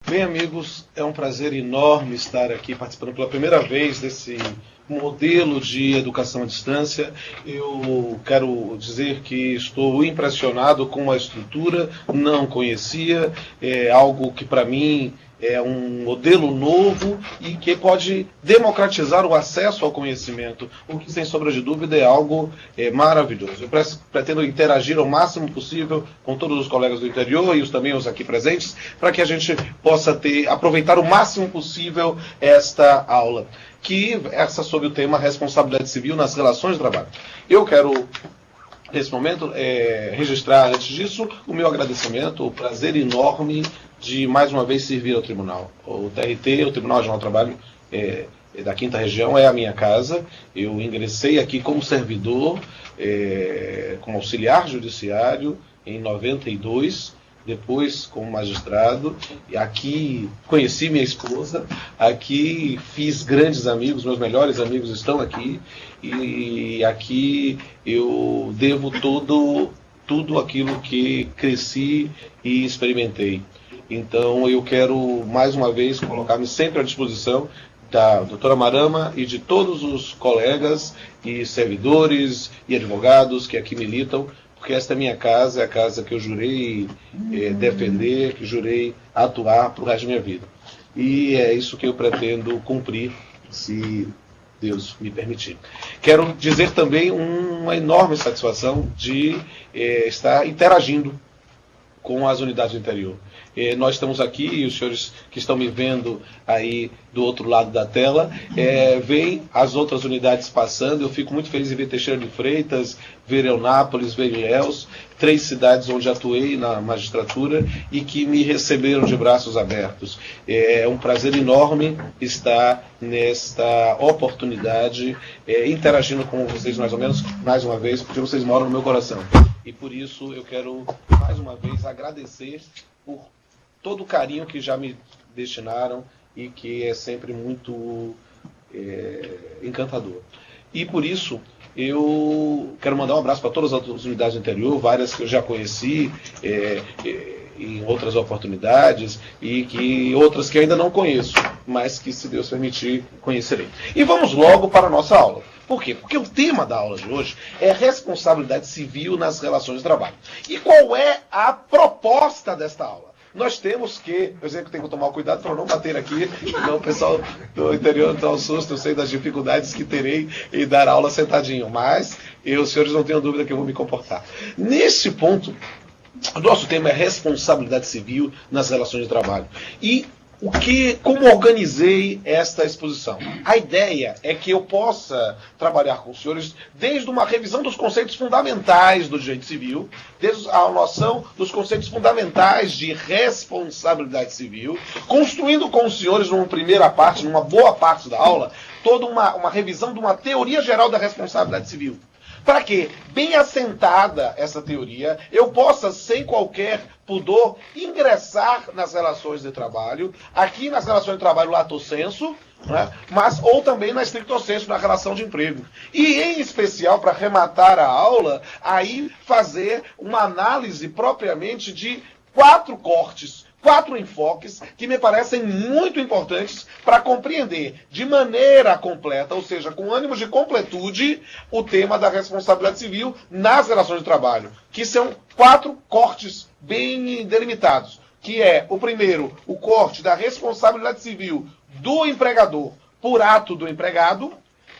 Bem, amigos, é um prazer enorme estar aqui participando pela primeira vez desse modelo de educação à distância. Eu quero dizer que estou impressionado com a estrutura, não conhecia, é algo que para mim é um modelo novo e que pode democratizar o acesso ao conhecimento, o que, sem sombra de dúvida, é algo maravilhoso. Eu pretendo interagir ao máximo possível com todos os colegas do interior e também os aqui presentes, para que a gente possa aproveitar o máximo possível esta aula, que essa sobre o tema responsabilidade civil nas relações de trabalho. Eu quero, nesse momento, registrar, antes disso, o meu agradecimento, o prazer enorme de mais uma vez servir ao tribunal. O TRT, o Tribunal Regional do Trabalho da 5ª Região, é a minha casa. Eu ingressei aqui como servidor, como auxiliar judiciário em 92, depois como magistrado, e aqui conheci minha esposa, aqui fiz grandes amigos, meus melhores amigos estão aqui, e aqui eu devo tudo aquilo que cresci e experimentei. Então eu quero mais uma vez colocar-me sempre à disposição da doutora Marama e de todos os colegas e servidores e advogados que aqui militam, porque esta é minha casa, é a casa que eu jurei defender, que jurei atuar para o resto da minha vida. E é isso que eu pretendo cumprir, se Deus me permitir. Quero dizer também uma enorme satisfação de estar interagindo com as unidades do interior. Nós estamos aqui, e os senhores que estão me vendo aí do outro lado da tela, veem as outras unidades passando. Eu fico muito feliz em ver Teixeira de Freitas, ver Eunápolis, ver Ilhéus, 3 cidades onde atuei na magistratura e que me receberam de braços abertos. É um prazer enorme estar nesta oportunidade, interagindo com vocês mais uma vez, porque vocês moram no meu coração. E por isso eu quero mais uma vez agradecer por todo o carinho que já me destinaram e que é sempre muito encantador. E por isso eu quero mandar um abraço para todas as outras unidades do interior, várias que eu já conheci em outras oportunidades e outras que ainda não conheço, mas que, se Deus permitir, conhecerei. E vamos logo para a nossa aula. Por quê? Porque o tema da aula de hoje é responsabilidade civil nas relações de trabalho. E qual é a proposta desta aula? Nós temos que, eu sei que tenho que tomar cuidado para não bater aqui, senão o pessoal do interior não dá um susto, eu sei das dificuldades que terei em dar aula sentadinho, mas os senhores não tenham dúvida que eu vou me comportar. Nesse ponto, o nosso tema é responsabilidade civil nas relações de trabalho. E como organizei esta exposição? A ideia é que eu possa trabalhar com os senhores desde uma revisão dos conceitos fundamentais do direito civil, desde a noção dos conceitos fundamentais de responsabilidade civil, construindo com os senhores numa primeira parte, numa boa parte da aula, toda uma revisão de uma teoria geral da responsabilidade civil. Para que, bem assentada essa teoria, eu possa, sem qualquer pudor, ingressar nas relações de trabalho, aqui nas relações de trabalho lato sensu, né, ou também na stricto sensu, na relação de emprego. E, em especial, para rematar a aula, aí fazer uma análise propriamente de 4 cortes, 4 enfoques que me parecem muito importantes para compreender de maneira completa, ou seja, com ânimos de completude, o tema da responsabilidade civil nas relações de trabalho, que são 4 cortes bem delimitados, que é, o primeiro, o corte da responsabilidade civil do empregador por ato do empregado,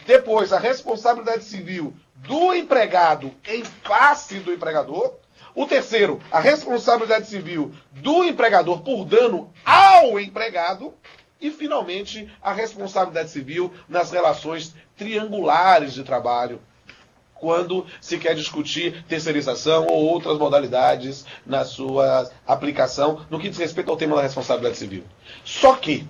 depois a responsabilidade civil do empregado em face do empregador, o terceiro, a responsabilidade civil do empregador por dano ao empregado. E, finalmente, a responsabilidade civil nas relações triangulares de trabalho, quando se quer discutir terceirização ou outras modalidades na sua aplicação, no que diz respeito ao tema da responsabilidade civil. Só que,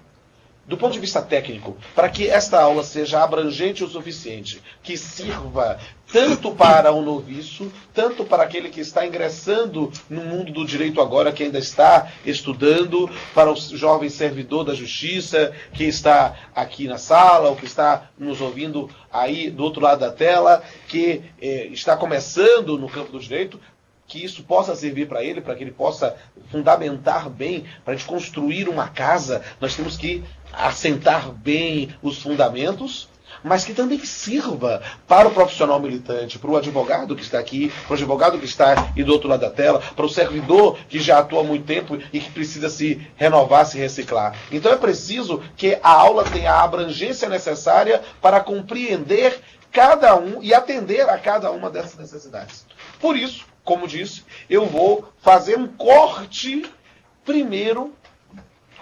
do ponto de vista técnico, para que esta aula seja abrangente o suficiente, que sirva tanto para o noviço, tanto para aquele que está ingressando no mundo do direito agora, que ainda está estudando, para o jovem servidor da justiça, que está aqui na sala, ou que está nos ouvindo aí do outro lado da tela, que está começando no campo do direito, que isso possa servir para ele, para que ele possa fundamentar bem, para a gente construir uma casa, nós temos que assentar bem os fundamentos, mas que também sirva para o profissional militante, para o advogado que está aqui, para o advogado que está aí do outro lado da tela, para o servidor que já atua há muito tempo e que precisa se renovar, se reciclar. Então é preciso que a aula tenha a abrangência necessária para compreender cada um e atender a cada uma dessas necessidades. Por isso, como disse, eu vou fazer um corte primeiro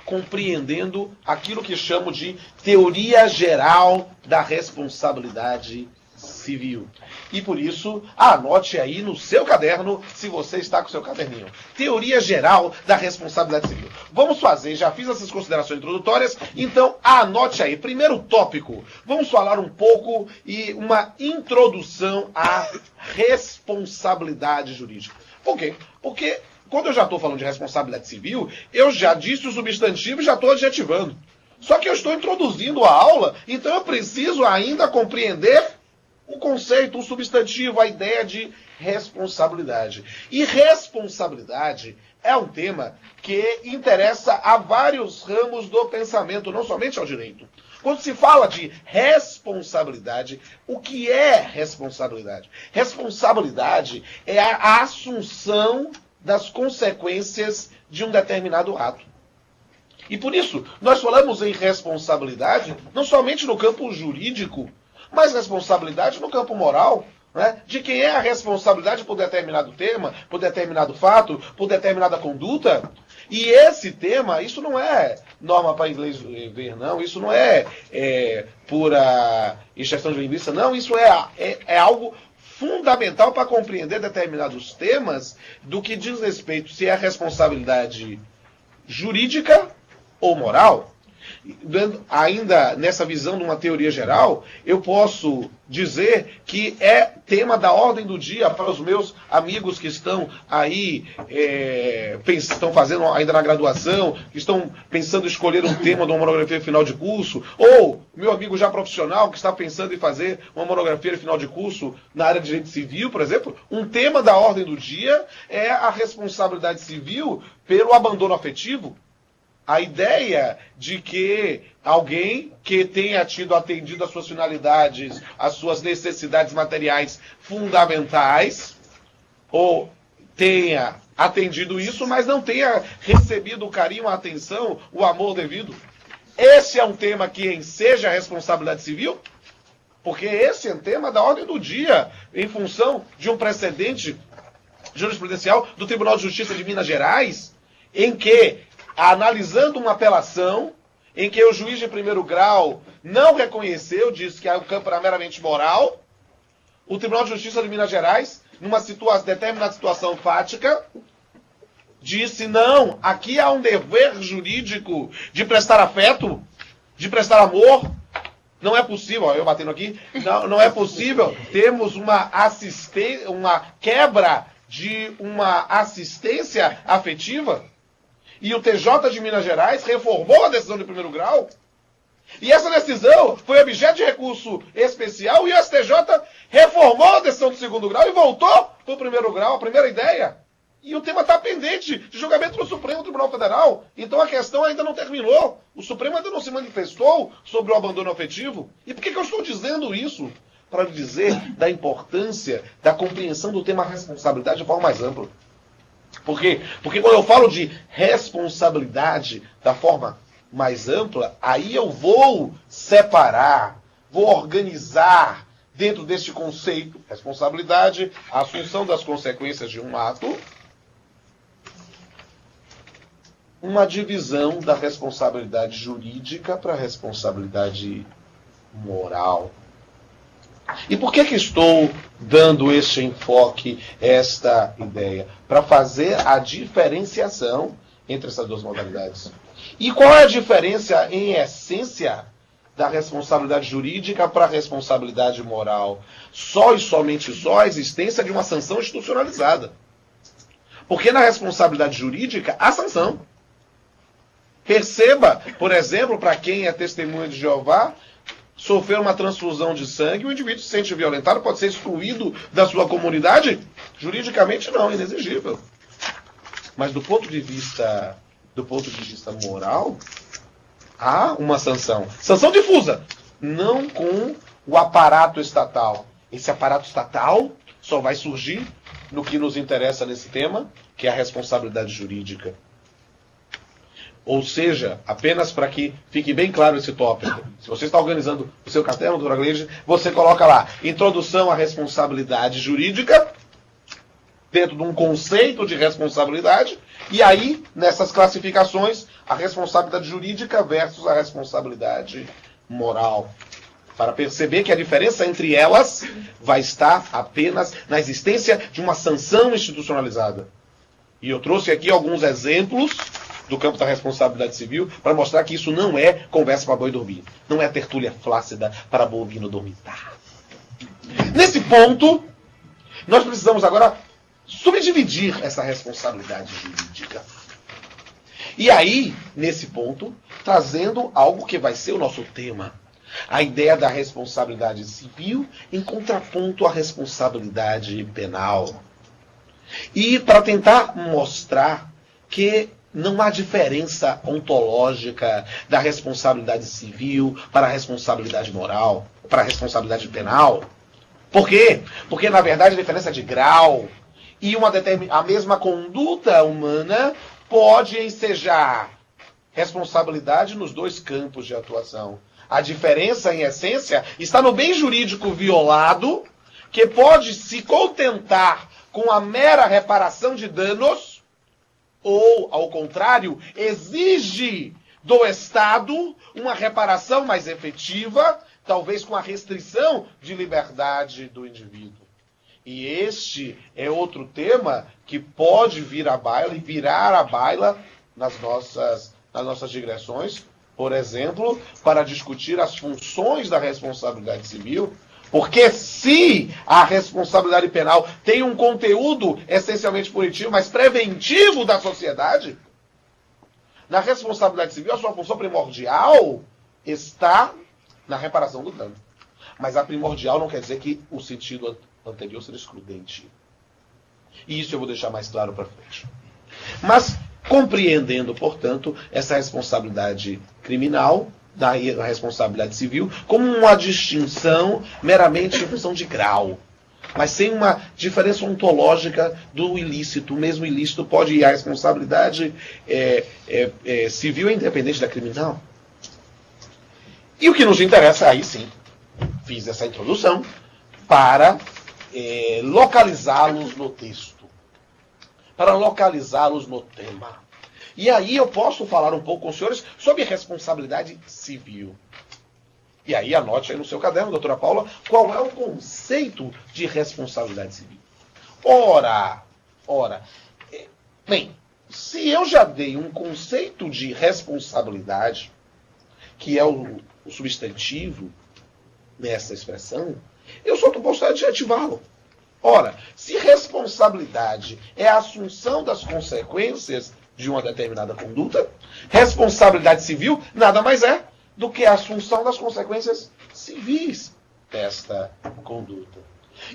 compreendendo aquilo que chamo de teoria geral da responsabilidade civil. E por isso, anote aí no seu caderno, se você está com o seu caderninho. Teoria geral da responsabilidade civil. Vamos fazer, já fiz essas considerações introdutórias, então anote aí. Primeiro tópico, vamos falar um pouco e uma introdução à responsabilidade jurídica. Por quê? Porque quando eu já estou falando de responsabilidade civil, eu já disse o substantivo e já estou adjetivando. Só que eu estou introduzindo a aula, então eu preciso ainda compreender o conceito, o substantivo, a ideia de responsabilidade. E responsabilidade é um tema que interessa a vários ramos do pensamento, não somente ao direito. Quando se fala de responsabilidade, o que é responsabilidade? Responsabilidade é a assunção das consequências de um determinado ato. E por isso, nós falamos em responsabilidade não somente no campo jurídico, mas responsabilidade no campo moral, né? De quem é a responsabilidade por determinado tema, por determinado fato, por determinada conduta. E esse tema, isso não é norma para inglês ver, não. Isso não é pura injeção de linguiça, não. Isso é algo fundamental para compreender determinados temas do que diz respeito se é responsabilidade jurídica ou moral. Ainda nessa visão de uma teoria geral, eu posso dizer que é tema da ordem do dia para os meus amigos que estão aí, estão fazendo ainda na graduação, que estão pensando em escolher um tema de uma monografia final de curso, ou meu amigo já profissional que está pensando em fazer uma monografia final de curso na área de direito civil, por exemplo. Um tema da ordem do dia é a responsabilidade civil pelo abandono afetivo. A ideia de que alguém que tenha atendido às suas finalidades, às suas necessidades materiais fundamentais, ou tenha atendido isso, mas não tenha recebido o carinho, a atenção, o amor devido. Esse é um tema que enseja a responsabilidade civil, porque esse é um tema da ordem do dia, em função de um precedente jurisprudencial do Tribunal de Justiça de Minas Gerais, em que, analisando uma apelação em que o juiz de primeiro grau não reconheceu, disse que o campo era meramente moral, o Tribunal de Justiça de Minas Gerais, numa determinada situação fática, disse, não, aqui há um dever jurídico de prestar afeto, de prestar amor. Não é possível, ó, eu batendo aqui, não é possível termos uma quebra de uma assistência afetiva. E o TJ de Minas Gerais reformou a decisão de primeiro grau. E essa decisão foi objeto de recurso especial e o STJ reformou a decisão do segundo grau e voltou para o primeiro grau, a primeira ideia. E o tema está pendente de julgamento no Supremo Tribunal Federal. Então a questão ainda não terminou. O Supremo ainda não se manifestou sobre o abandono afetivo. E por que eu estou dizendo isso? Para dizer da importância da compreensão do tema responsabilidade de forma mais ampla. Por quê? Porque quando eu falo de responsabilidade da forma mais ampla, aí eu vou separar, vou organizar dentro deste conceito, responsabilidade, a assunção das consequências de um ato, uma divisão da responsabilidade jurídica para a responsabilidade moral. E por que estou dando este enfoque, esta ideia? Para fazer a diferenciação entre essas duas modalidades. E qual é a diferença, em essência, da responsabilidade jurídica para a responsabilidade moral? Só e somente só a existência de uma sanção institucionalizada. Porque na responsabilidade jurídica, há sanção. Perceba, por exemplo, para quem é testemunha de Jeová, sofrer uma transfusão de sangue, o indivíduo se sente violentado, pode ser excluído da sua comunidade Juridicamente não, inexigível. Mas do ponto de vista moral, há uma sanção. Sanção difusa, não com o aparato estatal. Esse aparato estatal só vai surgir no que nos interessa nesse tema, que é a responsabilidade jurídica. Ou seja, apenas para que fique bem claro esse tópico, se você está organizando o seu caderno, doutora Gleide, você coloca lá, introdução à responsabilidade jurídica, dentro de um conceito de responsabilidade, e aí, nessas classificações, a responsabilidade jurídica versus a responsabilidade moral. Para perceber que a diferença entre elas vai estar apenas na existência de uma sanção institucionalizada. E eu trouxe aqui alguns exemplos do campo da responsabilidade civil para mostrar que isso não é conversa para boi dormir. Não é tertúlia flácida para bovino dormitar. Nesse ponto, nós precisamos agora subdividir essa responsabilidade jurídica. E aí, nesse ponto, trazendo algo que vai ser o nosso tema. A ideia da responsabilidade civil em contraponto à responsabilidade penal. E para tentar mostrar que não há diferença ontológica da responsabilidade civil para a responsabilidade moral, para a responsabilidade penal. Por quê? Porque, na verdade, a diferença é de grau. E a mesma conduta humana pode ensejar responsabilidade nos dois campos de atuação. A diferença, em essência, está no bem jurídico violado, que pode se contentar com a mera reparação de danos, ou, ao contrário, exige do Estado uma reparação mais efetiva, talvez com a restrição de liberdade do indivíduo. E este é outro tema que pode vir à baila e virar à baila nas nossas digressões, por exemplo, para discutir as funções da responsabilidade civil, porque se a responsabilidade penal tem um conteúdo essencialmente punitivo, mas preventivo da sociedade, na responsabilidade civil a sua função primordial está na reparação do dano. Mas a primordial não quer dizer que o sentido anterior seja excludente. E isso eu vou deixar mais claro para frente. Mas compreendendo, portanto, essa responsabilidade criminal da responsabilidade civil como uma distinção meramente em função de grau, mas sem uma diferença ontológica do ilícito. O mesmo ilícito pode ir à responsabilidade civil independente da criminal. E o que nos interessa, aí sim, fiz essa introdução para localizá-los no texto, para localizá-los no tema. E aí eu posso falar um pouco com os senhores sobre responsabilidade civil. E aí anote aí no seu caderno, doutora Paula, qual é o conceito de responsabilidade civil. Bem, se eu já dei um conceito de responsabilidade, que é o substantivo nessa expressão, eu só posso adjetivá-lo. Ora, se responsabilidade é a assunção das consequências de uma determinada conduta, responsabilidade civil nada mais é do que a assunção das consequências civis desta conduta.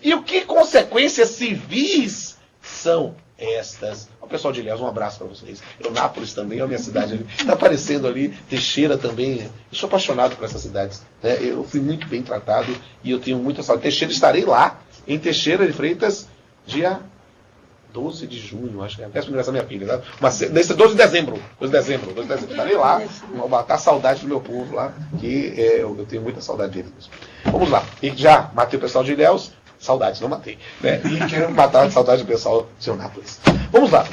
E o que consequências civis são estas? O pessoal de Ilhéus, um abraço para vocês. Eunápolis também é a minha cidade ali. Está aparecendo ali, Teixeira também. Eu sou apaixonado por essas cidades. Né? Eu fui muito bem tratado e eu tenho muita saudade. Teixeira, estarei lá em Teixeira de Freitas, dia 12 de junho, acho que é a péssima aniversário da minha filha. Tá? Mas, 12 de dezembro. Estarei lá, matar a saudade do meu povo lá, que eu tenho muita saudade deles. Vamos lá. E já matei o pessoal de Ilhéus, saudades, não matei. Né? E quero matar a saudade do pessoal de Eunápolis. Vamos lá.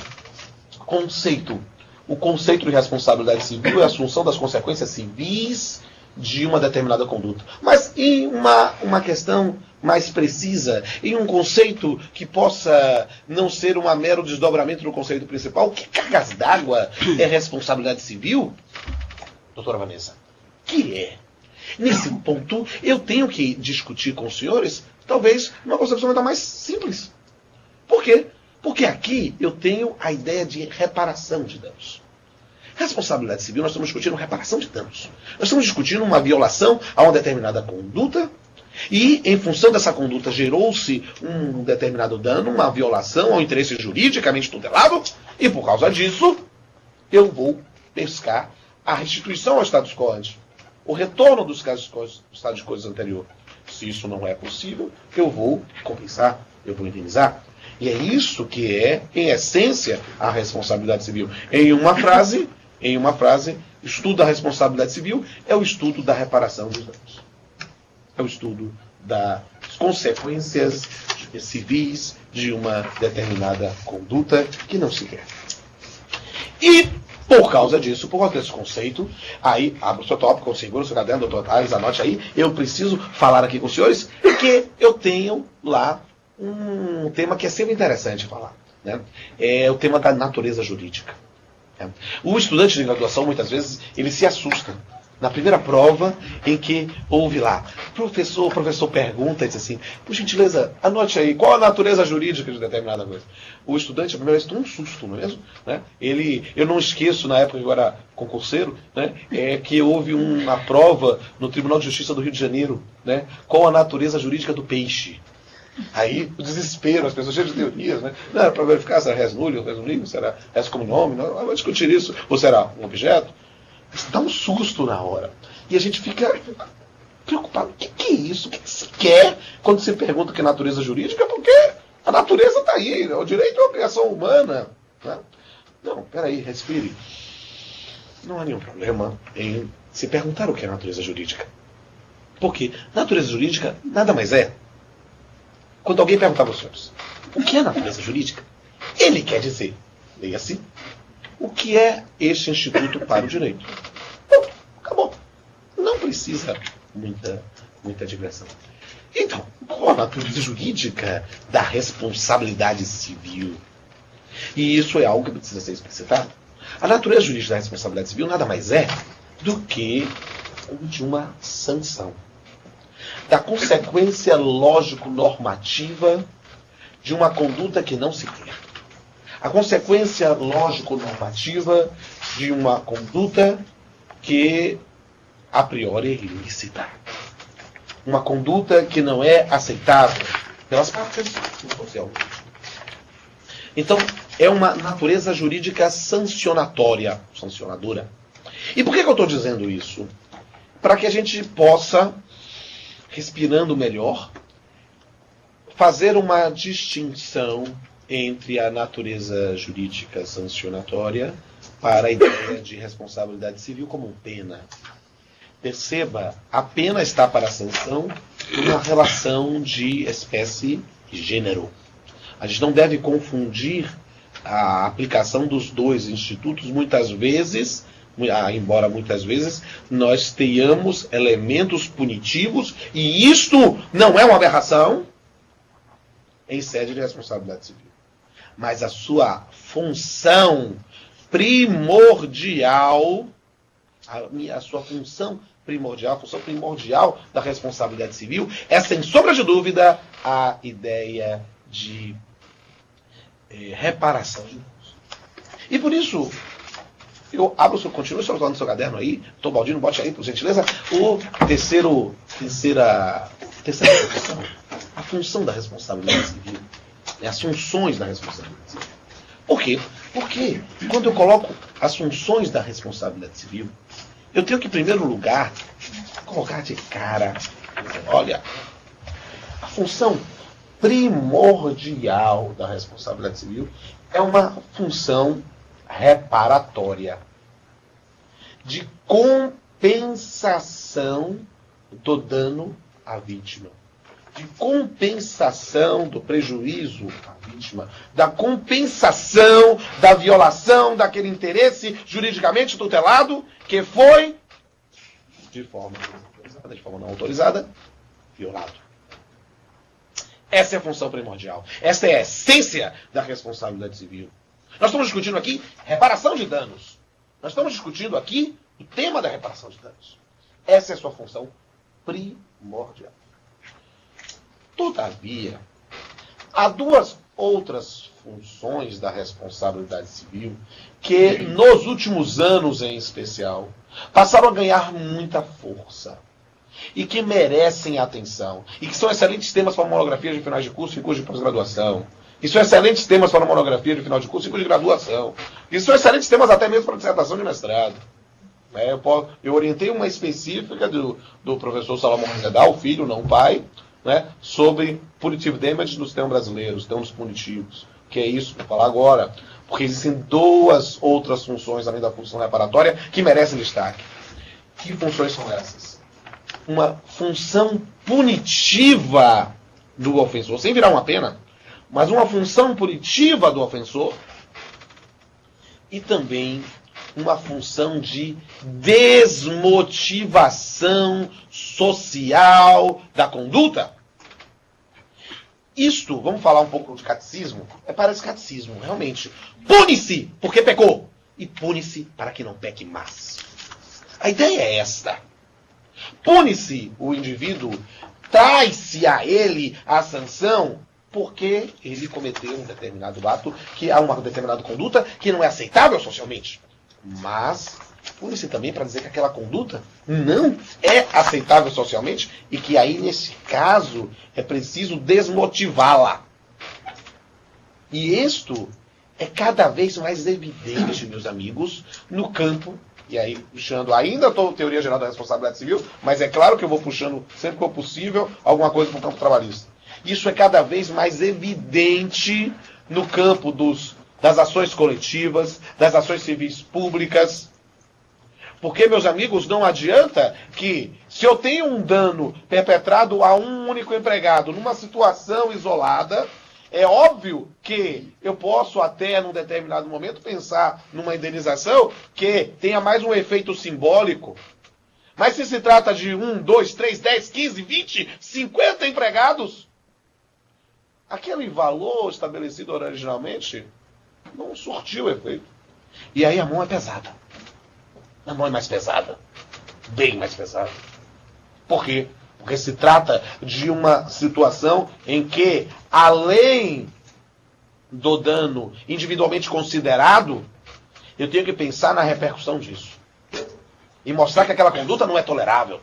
Conceito. O conceito de responsabilidade civil é a assunção das consequências civis de uma determinada conduta. Mas em uma questão mais precisa, em um conceito que possa não ser um mero desdobramento do conceito principal, que cargas d'água é responsabilidade civil? Doutora Vanessa, que é? Nesse ponto, eu tenho que discutir com os senhores, talvez, uma concepção ainda mais simples. Por quê? Porque aqui eu tenho a ideia de reparação de danos. Responsabilidade civil, nós estamos discutindo reparação de danos. Nós estamos discutindo uma violação a uma determinada conduta E, em função dessa conduta, gerou-se um determinado dano, uma violação ao interesse juridicamente tutelado, e por causa disso, eu vou pescar a restituição ao status quo ante, o retorno do estado de coisas anterior. Se isso não é possível, eu vou compensar, eu vou indenizar. E é isso que é, em essência, a responsabilidade civil. Em uma frase, estudo da responsabilidade civil é o estudo da reparação dos danos. É o estudo das consequências civis de uma determinada conduta que não se quer. E, por causa disso, por causa desse conceito, aí, abra o seu tópico, segura o seu caderno, doutor Tales, anote aí, eu preciso falar aqui com os senhores, porque eu tenho lá um tema que é sempre interessante falar. Né? É o tema da natureza jurídica. Né? O estudante de graduação, muitas vezes, ele se assusta. Na primeira prova, em que houve lá, o professor pergunta e diz assim, por gentileza, anote aí, qual a natureza jurídica de determinada coisa? O estudante, a primeira vez, toma um susto, não é mesmo? Né? Eu não esqueço, na época que eu era concurseiro, né, que houve uma prova no Tribunal de Justiça do Rio de Janeiro, né, qual a natureza jurídica do peixe? Aí, o desespero, as pessoas cheias de teorias, né? Não era para verificar se era res nullius, res nullius, se era res como nome, não, vamos discutir isso, ou se era um objeto. Isso dá um susto na hora. E a gente fica preocupado. O que é isso? O que se quer quando se pergunta o que é natureza jurídica? Porque a natureza está aí. O direito é uma criação humana. Né? Não, peraí, respire. Não há nenhum problema em se perguntar o que é natureza jurídica. Porque natureza jurídica nada mais é. Quando alguém perguntar para os senhores o que é natureza jurídica, ele quer dizer, leia-se, o que é este Instituto para o Direito. Bom, acabou. Não precisa muita digressão. Então, qual a natureza jurídica da responsabilidade civil? E isso é algo que precisa ser explicitado. A natureza jurídica da responsabilidade civil nada mais é do que de uma sanção. Da consequência lógico-normativa de uma conduta que não se quer. A consequência lógico-normativa de uma conduta que, a priori, é ilícita. Uma conduta que não é aceitável pelas partes socialmente. Então, é uma natureza jurídica sancionatória, sancionadora. E por que eu estou dizendo isso? Para que a gente possa, respirando melhor, fazer uma distinção entre a natureza jurídica sancionatória para a ideia de responsabilidade civil como pena. Perceba, a pena está para a sanção numa relação de espécie e gênero. A gente não deve confundir a aplicação dos dois institutos, muitas vezes, embora muitas vezes nós tenhamos elementos punitivos, e isto não é uma aberração em sede de responsabilidade civil. Mas a sua função primordial, a sua função primordial, a função primordial da responsabilidade civil é, sem sombra de dúvida, a ideia de reparação de danos. E por isso, eu abro, continue soltando no seu caderno aí, Tom Baldino, bote aí, por gentileza, terceira função, a função da responsabilidade civil. As funções da responsabilidade civil. Por quê? Porque quando eu coloco as funções da responsabilidade civil, eu tenho que, em primeiro lugar, colocar de cara, olha, a função primordial da responsabilidade civil é uma função reparatória, de compensação do dano à vítima, de compensação do prejuízo à vítima, da compensação da violação daquele interesse juridicamente tutelado que foi, de forma não autorizada, violado. Essa é a função primordial. Essa é a essência da responsabilidade civil. Nós estamos discutindo aqui reparação de danos. Nós estamos discutindo aqui o tema da reparação de danos. Essa é a sua função primordial. Todavia, há duas outras funções da responsabilidade civil que, nos últimos anos em especial, passaram a ganhar muita força. e que merecem atenção, e que são excelentes temas para monografias de finais de curso e curso de pós-graduação, e são excelentes temas para monografia de final de curso e curso de graduação, e são excelentes temas até mesmo para dissertação de mestrado. Eu orientei uma específica do professor Salomão Rezedal, filho, não pai, né, sobre punitive damage no sistema brasileiro, os termos punitivos. O que é isso? Vou falar agora. Porque existem duas outras funções, além da função reparatória, que merecem destaque. Que funções são essas? Uma função punitiva do ofensor, sem virar uma pena, mas uma função punitiva do ofensor, e também uma função de desmotivação social da conduta. Isto, vamos falar um pouco de catecismo? Parece catecismo, realmente. Pune-se porque pecou, e pune-se para que não peque mais. A ideia é esta. Pune-se o indivíduo, traz-se a ele a sanção porque ele cometeu um determinado ato, que há uma determinada conduta que não é aceitável socialmente. Mas pune-se também para dizer que aquela conduta não é aceitável socialmente e que aí, nesse caso, é preciso desmotivá-la. E isto é cada vez mais evidente, meus amigos, no campo, e aí puxando ainda a teoria geral da responsabilidade civil, mas é claro que eu vou puxando, sempre que for possível, alguma coisa para o campo trabalhista. Isso é cada vez mais evidente no campo das ações coletivas, das ações civis públicas. Porque, meus amigos, não adianta que, se eu tenho um dano perpetrado a um único empregado numa situação isolada, é óbvio que eu posso até, num determinado momento, pensar numa indenização que tenha mais um efeito simbólico. Mas se se trata de 1, 2, 3, 10, 15, 20, 50 empregados, aquele valor estabelecido originalmente não surtiu efeito. E aí a mão é pesada. A mão é mais pesada. Bem mais pesada. Por quê? Porque se trata de uma situação em que, além do dano individualmente considerado, eu tenho que pensar na repercussão disso. E mostrar que aquela conduta não é tolerável.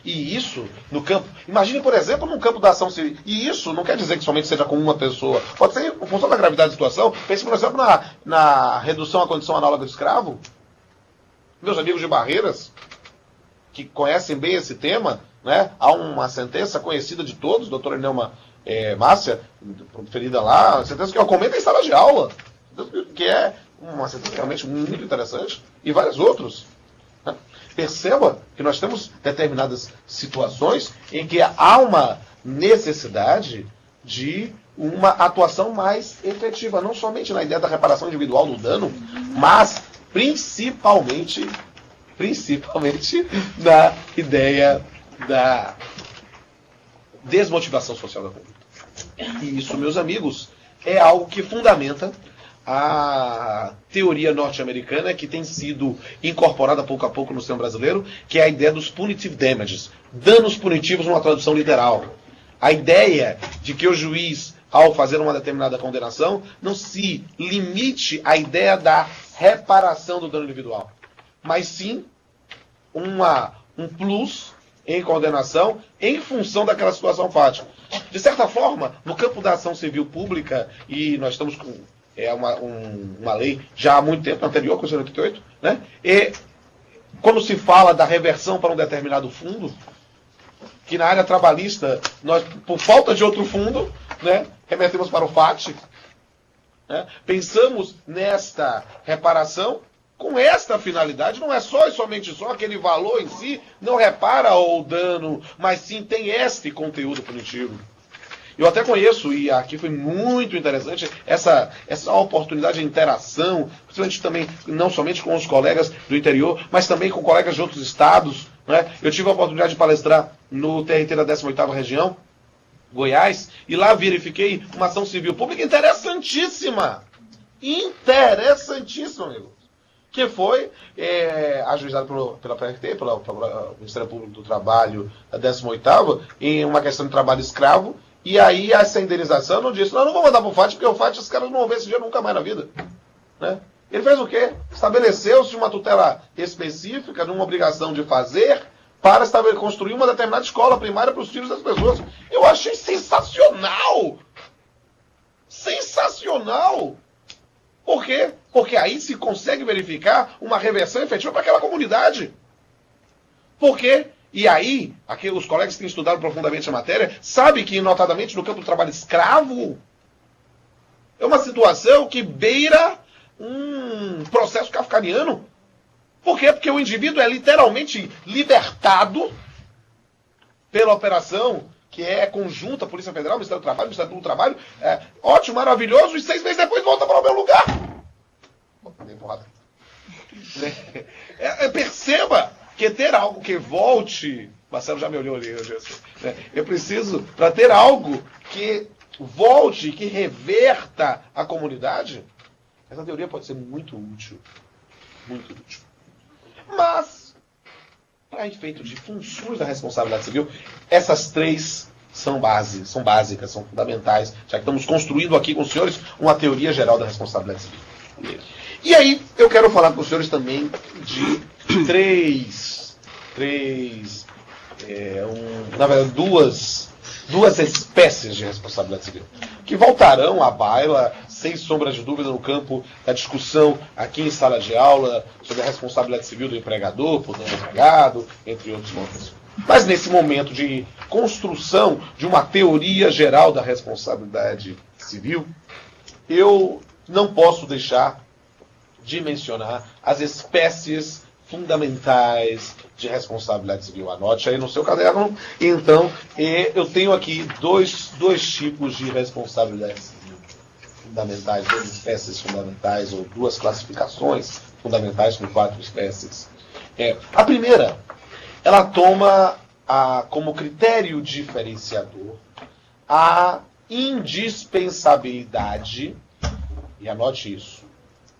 E isso, no campo... Imagine, por exemplo, num campo da ação civil. E isso não quer dizer que somente seja com uma pessoa. Pode ser, em função da gravidade da situação. Pense, por exemplo, na redução à condição análoga do escravo. Meus amigos de Barreiras, que conhecem bem esse tema, né? Há uma sentença conhecida de todos, doutora Neuma Márcia, proferida lá, uma sentença que eu comento em sala de aula, que é uma sentença realmente muito interessante, e vários outros. Né? Perceba que nós temos determinadas situações em que há uma necessidade de uma atuação mais efetiva, não somente na ideia da reparação individual do dano, mas principalmente na ideia da desmotivação social da conduta. E isso, meus amigos, é algo que fundamenta a teoria norte-americana que tem sido incorporada pouco a pouco no sistema brasileiro, que é a ideia dos punitive damages, danos punitivos numa tradução literal. A ideia de que o juiz, ao fazer uma determinada condenação, não se limite à ideia da reparação do dano individual, mas sim um plus em condenação em função daquela situação fática. De certa forma, no campo da ação civil pública, e nós estamos com uma lei já há muito tempo, anterior, com 88, né? E quando se fala da reversão para um determinado fundo, que na área trabalhista, nós, por falta de outro fundo, né, remetemos para o FAT, né? Pensamos nesta reparação com esta finalidade, não é só e somente só aquele valor em si, não repara o dano, mas sim tem este conteúdo punitivo. Eu até conheço, e aqui foi muito interessante, essa oportunidade de interação, principalmente também, não somente com os colegas do interior, mas também com colegas de outros estados. Né? Eu tive a oportunidade de palestrar no TRT da 18ª região, Goiás, e lá verifiquei uma ação civil pública interessantíssima. Interessantíssima, amigo. Que foi ajuizada pela PRT, pelo Ministério Público do Trabalho, da 18ª, em uma questão de trabalho escravo. E aí essa indenização não disse, não vou mandar para o FAT, porque o FAT os caras não vão ver esse dinheiro nunca mais na vida. Né? Ele fez o quê? Estabeleceu-se uma tutela específica, numa obrigação de fazer, para construir uma determinada escola primária para os filhos das pessoas. Eu achei sensacional! Sensacional! Por quê? Porque aí se consegue verificar uma reversão efetiva para aquela comunidade. Por quê? E aí, aqui os colegas que têm estudado profundamente a matéria sabem que, notadamente, no campo do trabalho escravo, é uma situação que beira um processo kafkaniano. Por quê? Porque o indivíduo é literalmente libertado pela operação que é conjunta, Polícia Federal, Ministério do Trabalho, Ministério do Trabalho, ótimo, maravilhoso, e 6 meses depois volta para o meu lugar. Dei porrada. Perceba que ter algo que volte... Marcelo já me olhou ali, eu preciso, para ter algo que volte, que reverta a comunidade, essa teoria pode ser muito útil. Muito útil. Mas, para efeito de funções da responsabilidade civil, essas 3 são básicas, são fundamentais, já que estamos construindo aqui com os senhores uma teoria geral da responsabilidade civil. E aí, eu quero falar com os senhores também de na verdade, duas espécies de responsabilidade civil, que voltarão à baila, sem sombra de dúvida, no campo da discussão aqui em sala de aula sobre a responsabilidade civil do empregador, por não empregado, entre outros pontos. Mas nesse momento de construção de uma teoria geral da responsabilidade civil, eu não posso deixar de mencionar as espécies fundamentais de responsabilidade civil. Anote aí no seu caderno. Então, eu tenho aqui dois tipos de responsabilidade civil fundamentais, 2 espécies fundamentais, ou 2 classificações fundamentais com 4 espécies. A primeira, ela toma como critério diferenciador a indispensabilidade, e anote isso,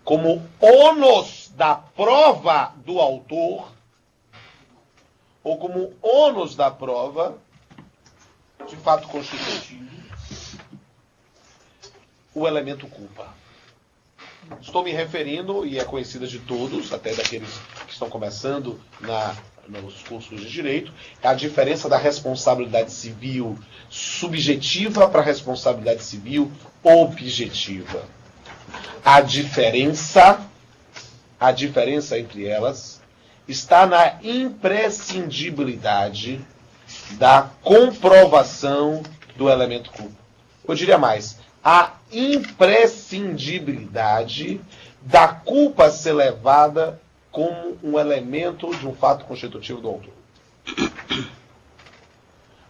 como ônus da prova do autor, ou como ônus da prova de fato constitutivo, o elemento culpa. Estou me referindo, e é conhecida de todos, até daqueles que estão começando nos cursos de direito, a diferença da responsabilidade civil subjetiva para a responsabilidade civil objetiva. A diferença entre elas está na imprescindibilidade da comprovação do elemento culpa. Eu diria mais, a imprescindibilidade da culpa ser levada como um elemento de um fato constitutivo do autor.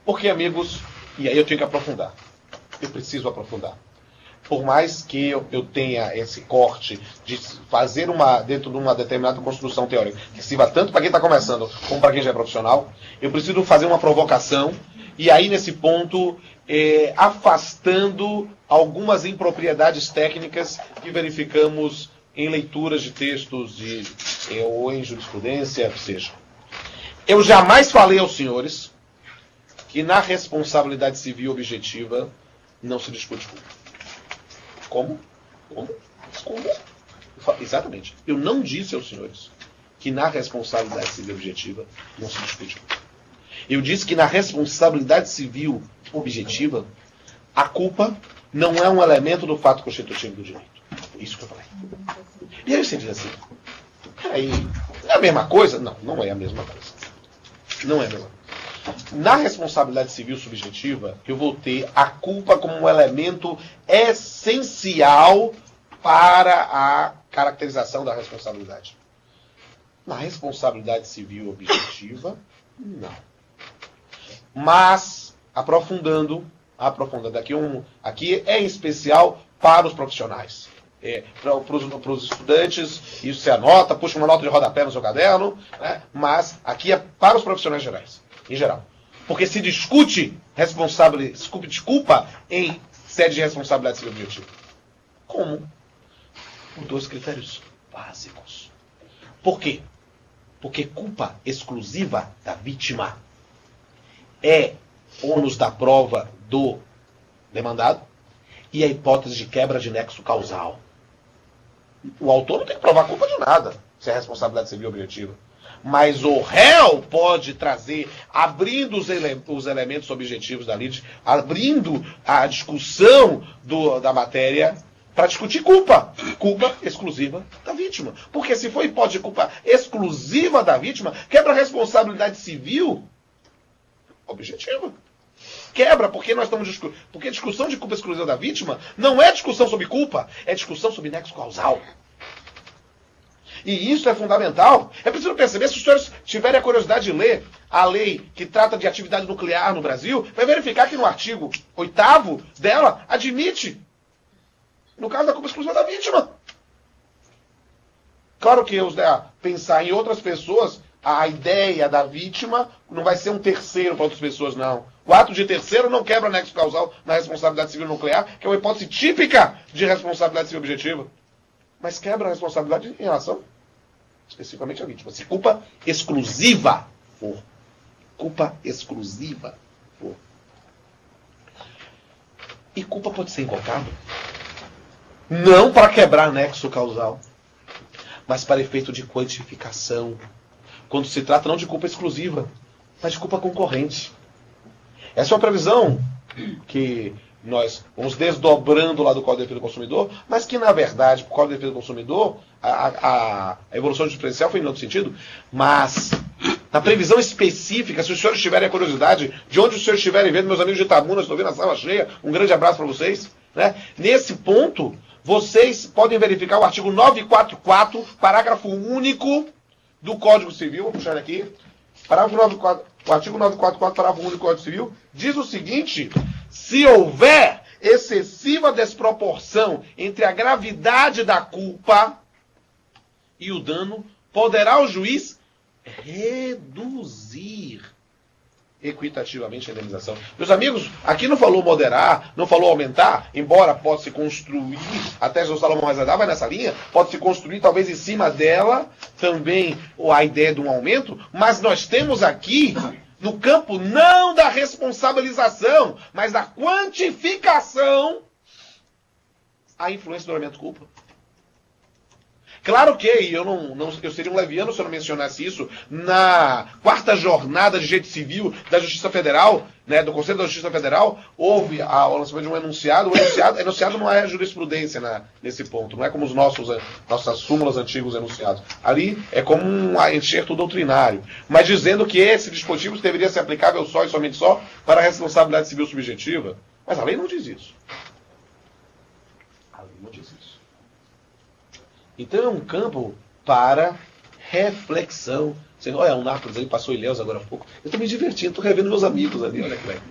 Porque, amigos, e aí eu tenho que aprofundar. Eu preciso aprofundar. Por mais que eu tenha esse corte de fazer dentro de uma determinada construção teórica, que sirva tanto para quem está começando como para quem já é profissional, eu preciso fazer uma provocação, e aí nesse ponto, afastando algumas impropriedades técnicas que verificamos em leituras de textos ou em jurisprudência, que seja. Eu jamais falei aos senhores que na responsabilidade civil objetiva não se discute culpa. Como? Exatamente. Eu não disse aos senhores que na responsabilidade civil objetiva não se discute culpa. Eu disse que na responsabilidade civil objetiva, a culpa não é um elemento do fato constitutivo do direito. Isso que eu falei. E aí você diz assim, peraí, é a mesma coisa? Não, não é a mesma coisa. Não é a mesma coisa. Na responsabilidade civil subjetiva, eu vou ter a culpa como um elemento essencial para a caracterização da responsabilidade. Na responsabilidade civil objetiva, não. Mas, aprofundando aqui é em especial para os profissionais. Para os estudantes, isso você anota, puxa uma nota de rodapé no seu caderno, né? Mas aqui é para os profissionais gerais. Em geral. Porque se discute desculpa em sede de responsabilidade civil objetiva. Como? Por 2 critérios básicos. Por quê? Porque culpa exclusiva da vítima é ônus da prova do demandado e a hipótese de quebra de nexo causal. O autor não tem que provar culpa de nada, se é responsabilidade civil objetiva. Mas o réu pode trazer, abrindo os elementos objetivos da lide, abrindo a discussão da matéria, para discutir culpa exclusiva da vítima. Porque se for hipótese de culpa exclusiva da vítima, quebra a responsabilidade civil objetiva. Quebra, porque nós estamos porque discussão de culpa exclusiva da vítima não é discussão sobre culpa, é discussão sobre nexo causal. E isso é fundamental. É preciso perceber, se os senhores tiverem a curiosidade de ler a lei que trata de atividade nuclear no Brasil, vai verificar que no artigo 8º dela admite, no caso da culpa exclusiva da vítima. Claro que pensar em outras pessoas, a ideia da vítima não vai ser um terceiro para outras pessoas, não. O ato de terceiro não quebra nexo causal na responsabilidade civil nuclear, que é uma hipótese típica de responsabilidade civil objetiva. Mas quebra a responsabilidade em relação especificamente à vítima. Se culpa exclusiva for. Culpa exclusiva for. E culpa pode ser invocada não para quebrar nexo causal, mas para efeito de quantificação. Quando se trata não de culpa exclusiva, mas de culpa concorrente. Essa é uma previsão que nós vamos desdobrando lá do Código de Defesa do Consumidor, mas que, na verdade, o Código de Defesa do Consumidor, a evolução jurisprudencial foi em outro sentido, mas na previsão específica, se os senhores tiverem a curiosidade, de onde os senhores estiverem vendo, meus amigos de Itabuna, estou vendo a sala cheia, um grande abraço para vocês, né? Nesse ponto, vocês podem verificar o artigo 944, parágrafo único do Código Civil, vou puxar aqui, parágrafo 94, o artigo 944, parágrafo único do Código Civil, diz o seguinte: se houver excessiva desproporção entre a gravidade da culpa e o dano, poderá o juiz reduzir equitativamente a indenização. Meus amigos, aqui não falou moderar, não falou aumentar, embora possa se construir, até o Salomão Rezadá vai nessa linha, pode se construir talvez em cima dela também a ideia de um aumento, mas nós temos aqui no campo não da responsabilização, mas da quantificação a influência do elemento culpa. Claro que eu seria um leviano se eu não mencionasse isso na 4ª jornada de direito civil da Justiça Federal, né, do Conselho da Justiça Federal, houve o lançamento de um enunciado. O enunciado não é jurisprudência nesse ponto, não é como nossas súmulas antigos enunciados. Ali é como um enxerto doutrinário, mas dizendo que esse dispositivo deveria ser aplicável só e somente só para a responsabilidade civil subjetiva. Mas a lei não diz isso. A lei não diz isso. Então é um campo para reflexão. Você, olha, o Nápoles aí passou Ilhéus agora há pouco. Eu estou me divertindo, estou revendo meus amigos ali, olha que legal.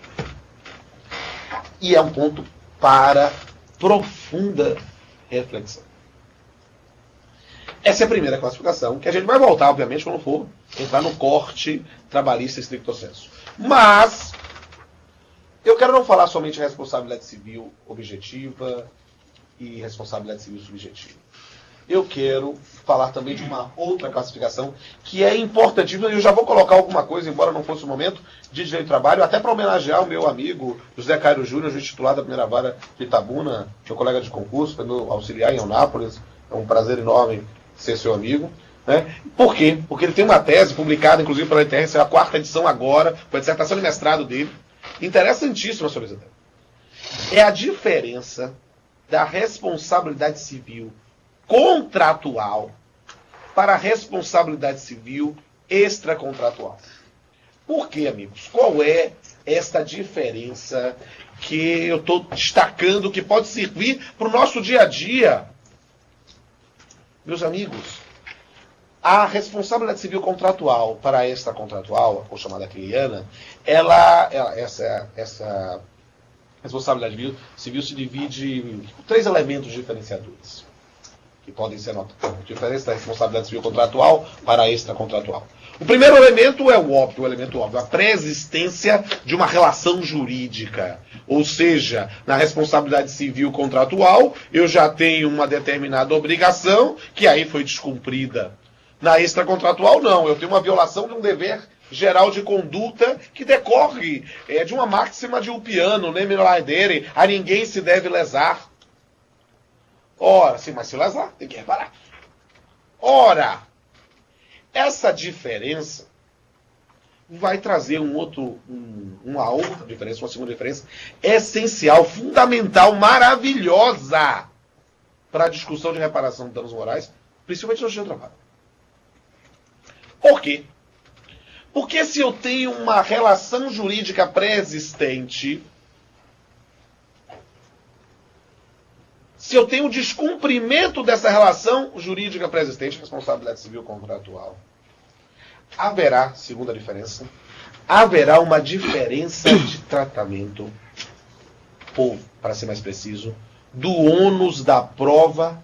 E é um ponto para profunda reflexão. Essa é a primeira classificação, que a gente vai voltar, obviamente, quando for entrar no corte trabalhista estricto sensu. Mas eu quero não falar somente de responsabilidade civil objetiva e responsabilidade civil subjetiva. Eu quero falar também de uma outra classificação que é importantíssima, e eu já vou colocar alguma coisa, embora não fosse o momento, de direito do trabalho, até para homenagear o meu amigo José Cairo Júnior, juiz titular da primeira vara de Itabuna, meu colega de concurso, foi meu auxiliar em Eunápolis, é um prazer enorme ser seu amigo. Né? Por quê? Porque ele tem uma tese publicada, inclusive pela ITR, é a 4ª edição agora, foi a dissertação de mestrado dele, interessantíssima sobre isso. É a diferença da responsabilidade civil contratual para a responsabilidade civil extracontratual. Por quê, amigos? Qual é esta diferença que eu estou destacando, que pode servir para o nosso dia a dia? Meus amigos, a responsabilidade civil contratual para a extracontratual, ou chamada criana, essa responsabilidade civil se divide em 3 elementos diferenciadores, que podem ser notados. A diferença da responsabilidade civil contratual para a extracontratual. O primeiro elemento é o elemento óbvio, a pré-existência de uma relação jurídica. Ou seja, na responsabilidade civil contratual, eu já tenho uma determinada obrigação que aí foi descumprida. Na extracontratual, não. Eu tenho uma violação de um dever geral de conduta que decorre de uma máxima de Ulpiano, nem milaedere, a ninguém se deve lesar. Ora, sim, mas se lesar, tem que reparar. Ora, Essa diferença vai trazer uma outra diferença, uma segunda diferença essencial, fundamental, maravilhosa para a discussão de reparação de danos morais, principalmente no justiça do trabalho. Por quê? Porque se eu tenho uma relação jurídica pré-existente, se eu tenho o descumprimento dessa relação jurídica pré-existente, responsabilidade civil contratual, haverá, segunda diferença, haverá uma diferença de tratamento, ou, para ser mais preciso, do ônus da prova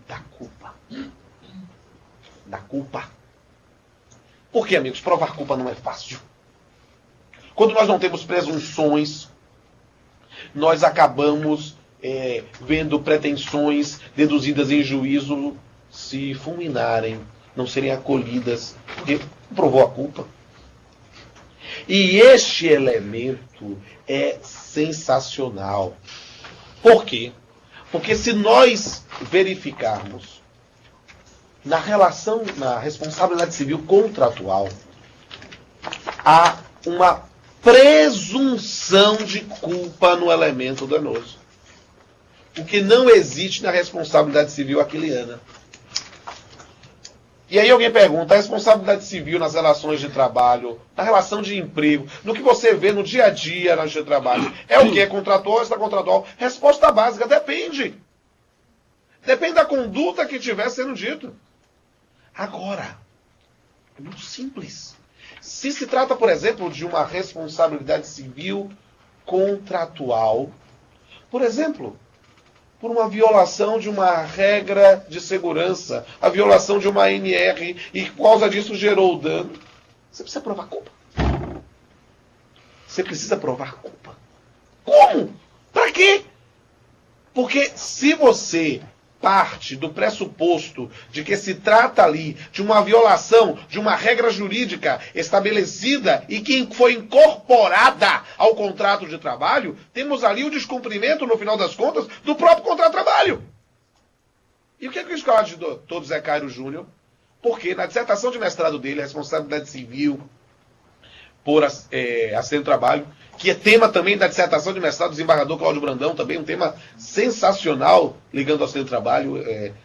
da culpa. Da culpa. Por quê, amigos? Provar culpa não é fácil. Quando nós não temos presunções, nós acabamos vendo pretensões deduzidas em juízo se fulminarem, não serem acolhidas, porque provou a culpa. E este elemento é sensacional. Por quê? Porque se nós verificarmos na relação, na responsabilidade civil contratual, há uma presunção de culpa no elemento danoso. O que não existe na responsabilidade civil aquiliana. E aí alguém pergunta, a responsabilidade civil nas relações de trabalho, na relação de emprego, no que você vê no dia a dia na justiça do trabalho, é o que? É contratual ou extracontratual? Resposta básica, depende. Depende da conduta que estiver sendo dito. Agora, é muito simples. Se se trata, por exemplo, de uma responsabilidade civil contratual, por exemplo, por uma violação de uma regra de segurança, a violação de uma ANR, e por causa disso gerou dano, você precisa provar culpa. Você precisa provar culpa. Como? Para quê? Porque se você parte do pressuposto de que se trata ali de uma violação de uma regra jurídica estabelecida e que foi incorporada ao contrato de trabalho, temos ali o descumprimento, no final das contas, do próprio contrato de trabalho. E o que é que o escolar de todos Zé Cairo Júnior? Porque na dissertação de mestrado dele, a responsabilidade civil por acidente de trabalho, que é tema também da dissertação de mestrado do desembargador Cláudio Brandão, também um tema sensacional ligando ao acidente de trabalho.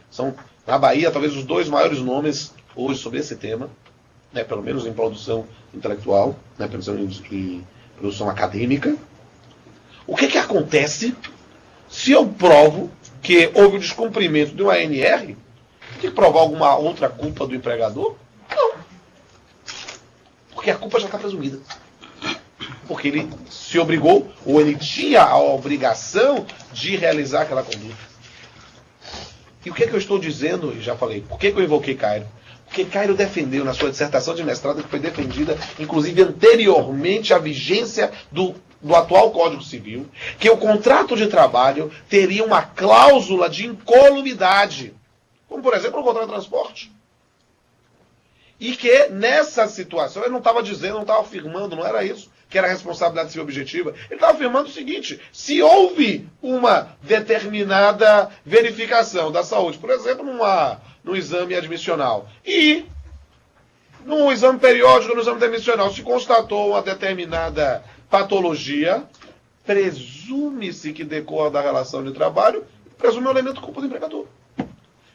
São, na Bahia, talvez os dois maiores nomes hoje sobre esse tema, né, pelo menos em produção intelectual, né, em produção acadêmica. O que acontece se eu provo que houve o descumprimento de uma ANR? Tem que provar alguma outra culpa do empregador? Não. Porque a culpa já está presumida. Porque ele se obrigou, ou ele tinha a obrigação de realizar aquela conduta. E o que eu estou dizendo, e já falei, por que eu invoquei Cairo? Porque Cairo defendeu na sua dissertação de mestrado, que foi defendida, inclusive anteriormente à vigência do atual Código Civil, que o contrato de trabalho teria uma cláusula de incolumidade, como por exemplo o contrato de transporte. E que nessa situação, ele não estava dizendo, não estava afirmando, não era isso, que era responsabilidade civil objetiva. Ele estava afirmando o seguinte: se houve uma determinada verificação da saúde, por exemplo, no exame admissional, e no exame periódico, no exame admissional, se constatou uma determinada patologia, presume-se que decorra da relação de trabalho, presume o elemento de culpa do empregador.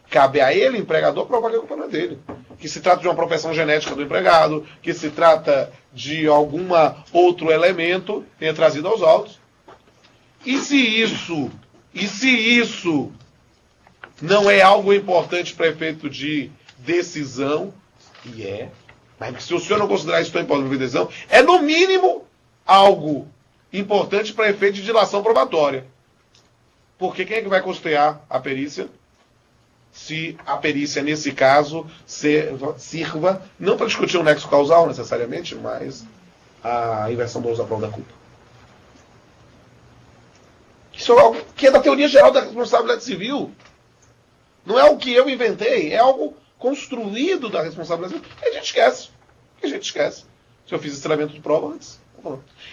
Cabe a ele, empregador, provar que a culpa não é dele. Que se trata de uma propensão genética do empregado, que se trata de algum outro elemento que tenha trazido aos autos. E se isso não é algo importante para efeito de decisão, mas se o senhor não considerar isso tão importante para decisão, é no mínimo algo importante para efeito de dilação probatória. Porque quem é que vai custear a perícia? Se a perícia, nesse caso, sirva, não para discutir um nexo causal, necessariamente, mas a inversão do uso da prova da culpa. Isso é algo que é da teoria geral da responsabilidade civil. Não é o que eu inventei, é algo construído da responsabilidade civil. A gente esquece. Se eu fiz esse elemento de prova antes,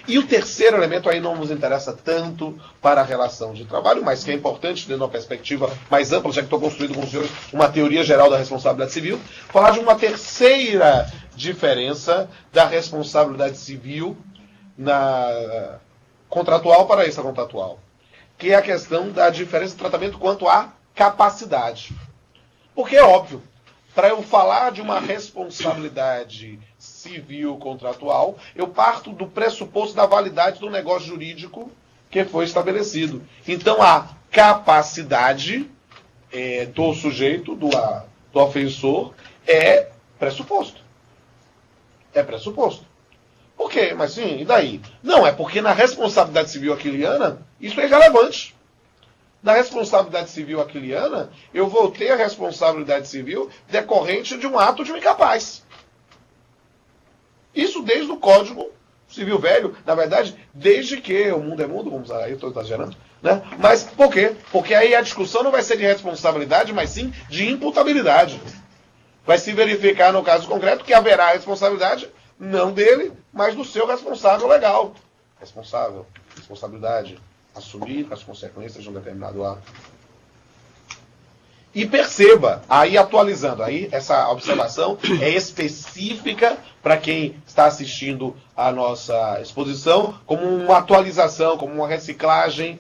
E o terceiro elemento aí não nos interessa tanto para a relação de trabalho, mas que é importante dentro de uma perspectiva mais ampla, já que estou construindo com os senhores uma teoria geral da responsabilidade civil, falar de uma terceira diferença da responsabilidade civil na contratual para extracontratual, que é a questão da diferença de tratamento quanto à capacidade. Porque é óbvio, para eu falar de uma responsabilidade civil contratual, eu parto do pressuposto da validade do negócio jurídico que foi estabelecido. Então, a capacidade do sujeito, do ofensor, é pressuposto. É pressuposto. Por quê? Mas sim, e daí? Não, é porque na responsabilidade civil aquiliana, isso é irrelevante. Na responsabilidade civil aquiliana, eu vou ter a responsabilidade civil decorrente de um ato de um incapaz. Isso desde o Código Civil Velho, na verdade, desde que o mundo é mundo, vamos aí, eu estou exagerando, né? Mas por quê? Porque aí a discussão não vai ser de responsabilidade, mas sim de imputabilidade. Vai se verificar no caso concreto que haverá responsabilidade, não dele, mas do seu responsável legal. Responsabilidade, assumir as consequências de um determinado ato. E perceba, aí atualizando, aí essa observação é específica para quem está assistindo a nossa exposição, como uma atualização, como uma reciclagem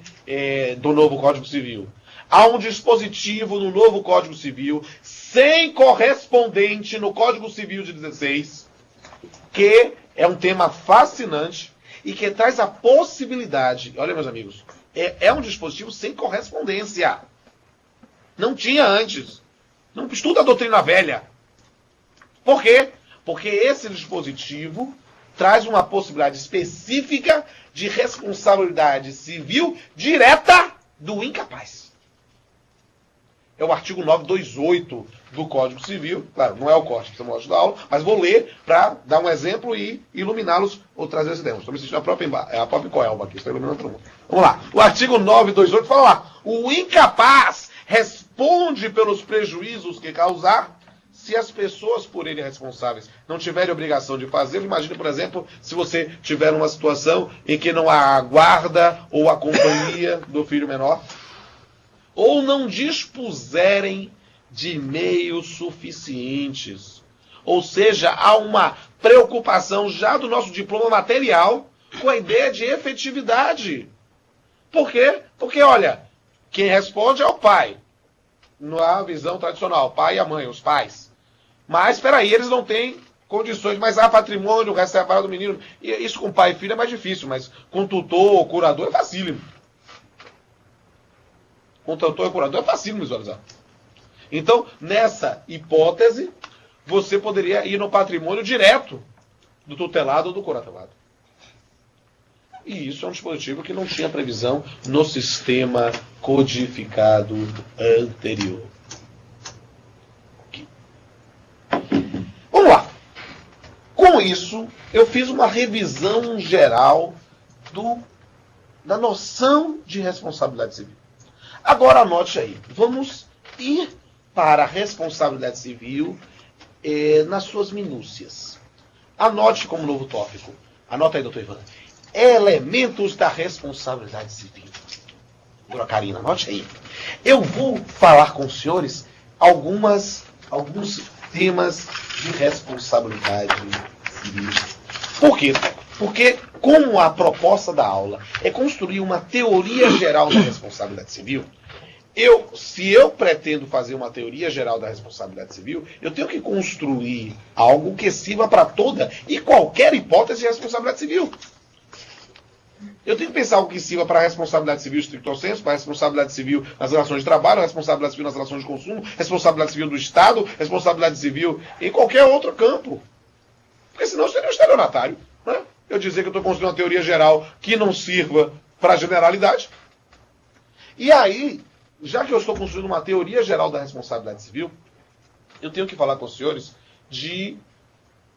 do novo Código Civil. Há um dispositivo no novo Código Civil, sem correspondente no Código Civil de 16, que é um tema fascinante e que traz a possibilidade, olha meus amigos, é um dispositivo sem correspondência. Não tinha antes. Não estuda a doutrina velha. Por quê? Porque esse dispositivo traz uma possibilidade específica de responsabilidade civil direta do incapaz. É o artigo 928 do Código Civil. Claro, não é o código que estamos da aula, mas vou ler para dar um exemplo e iluminá-los ou trazer esse tema. Estou me sentindo a própria Coelba aqui, estou iluminando todo mundo. Vamos lá. O artigo 928 fala lá. O incapaz responde pelos prejuízos que causar se as pessoas por ele responsáveis não tiverem obrigação de fazê-lo. Imagine, por exemplo, se você tiver uma situação em que não há a guarda ou a companhia do filho menor, ou não dispuserem de meios suficientes. Ou seja, há uma preocupação já do nosso diploma material com a ideia de efetividade. Por quê? Porque, olha, quem responde é o pai. Na visão tradicional, o pai e a mãe, os pais. Mas, espera aí, eles não têm condições, mas há patrimônio, o resto é separado do menino. E isso com pai e filho é mais difícil, mas com tutor, curador é facílimo. Com tutor e curador é facílimo visualizar. Então, nessa hipótese, você poderia ir no patrimônio direto do tutelado ou do curatelado. E isso é um dispositivo que não tinha previsão no sistema codificado anterior. Okay. Vamos lá. Com isso, eu fiz uma revisão geral da noção de responsabilidade civil. Agora anote aí. Vamos ir para a responsabilidade civil nas suas minúcias. Anote como novo tópico. Anota aí, doutor Ivan. Elementos da responsabilidade civil. Doutora Karina, anote aí. Eu vou falar com os senhores alguns temas de responsabilidade civil. Por quê? Porque, como a proposta da aula é construir uma teoria geral da responsabilidade civil, se eu pretendo fazer uma teoria geral da responsabilidade civil, eu tenho que construir algo que sirva para toda e qualquer hipótese de responsabilidade civil. Eu tenho que pensar algo que sirva para a responsabilidade civil stricto sensu, para a responsabilidade civil nas relações de trabalho, a responsabilidade civil nas relações de consumo, responsabilidade civil do Estado, responsabilidade civil em qualquer outro campo. Porque senão seria um estelionatário, né? Eu dizer que eu estou construindo uma teoria geral que não sirva para a generalidade. E aí, já que eu estou construindo uma teoria geral da responsabilidade civil, eu tenho que falar com os senhores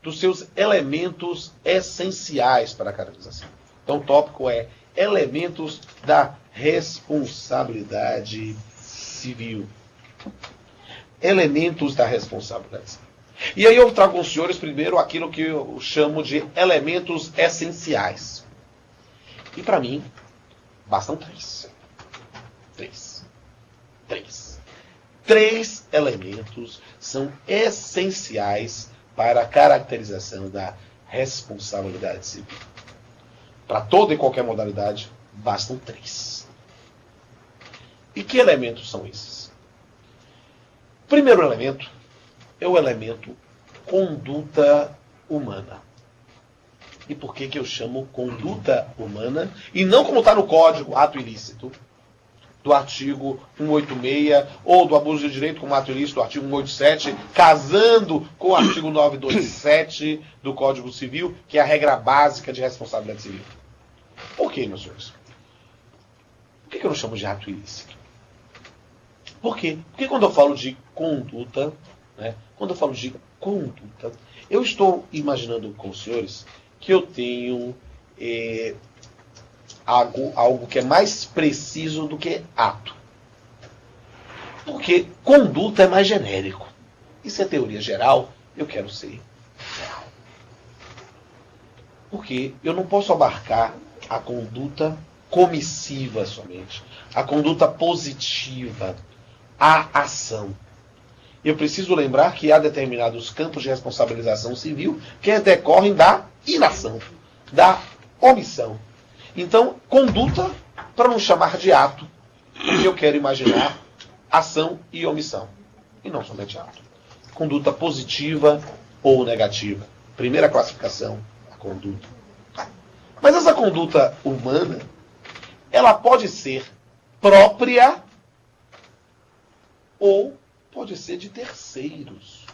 dos seus elementos essenciais para a caracterização. Então o tópico é elementos da responsabilidade civil. Elementos da responsabilidade civil. E aí eu trago com os senhores primeiro aquilo que eu chamo de elementos essenciais. E para mim, bastam três. Três elementos são essenciais para a caracterização da responsabilidade civil. Para toda e qualquer modalidade, bastam três. E que elementos são esses? O primeiro elemento é o elemento conduta humana. E por que eu chamo conduta humana? E não como está no Código, ato ilícito, do artigo 186, ou do abuso de direito como ato ilícito, do artigo 187, casando com o artigo 927 do Código Civil, que é a regra básica de responsabilidade civil. Por que, meus senhores? Por que eu não chamo de ato ilícito? Por quê? Porque quando eu falo de conduta, eu estou imaginando com os senhores que eu tenho algo que é mais preciso do que ato. Porque conduta é mais genérico. Isso é teoria geral, eu quero ser geral. Porque eu não posso abarcar a conduta comissiva somente, a conduta positiva, a ação. Eu preciso lembrar que há determinados campos de responsabilização civil que decorrem da inação, da omissão. Então, conduta, para não chamar de ato, eu quero imaginar ação e omissão. E não somente ato. Conduta positiva ou negativa. Primeira classificação, a conduta. Mas essa conduta humana, ela pode ser própria ou pode ser de terceiros.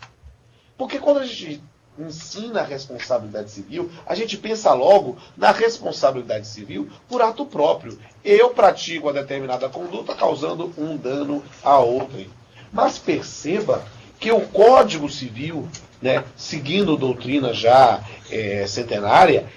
Porque quando a gente ensina a responsabilidade civil, a gente pensa logo na responsabilidade civil por ato próprio. Eu pratico uma determinada conduta causando um dano a outrem. Mas perceba que o Código Civil, seguindo doutrina já centenária,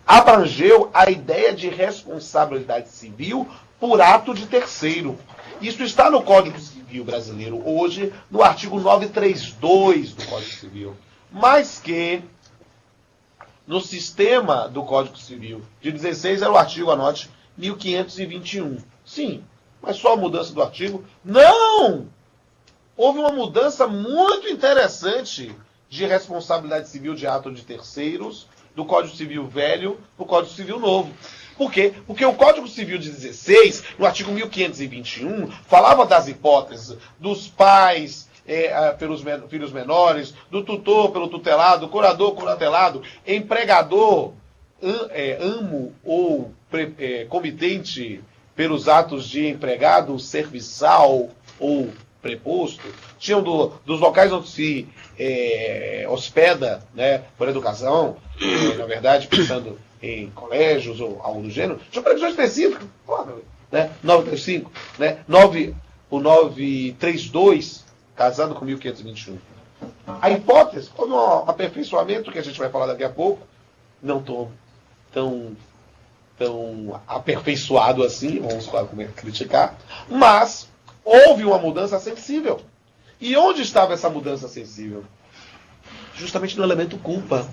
abrangeu a ideia de responsabilidade civil por ato de terceiro. Isso está no Código Civil brasileiro hoje, no artigo 932 do Código Civil. Mas que no sistema do Código Civil de 16 era o artigo, anote, 1521. Sim, mas só a mudança do artigo? Não! Houve uma mudança muito interessante de responsabilidade civil de ato de terceiros do Código Civil velho para o Código Civil novo. Por quê? Porque o Código Civil de 16, no artigo 1521, falava das hipóteses dos pais pelos filhos menores, do tutor pelo tutelado, curador curatelado, empregador, amo ou comitente pelos atos de empregado, serviçal ou preposto. Tinham dos locais onde se hospeda, por educação, na verdade, pensando em colégios ou algo do gênero, tinha previsões específicas. 935, o 932, casado com 1521. A hipótese, houve um aperfeiçoamento, que a gente vai falar daqui a pouco, não tão aperfeiçoado assim, vamos criticar, mas houve uma mudança sensível. E onde estava essa mudança sensível? Justamente no elemento culpa.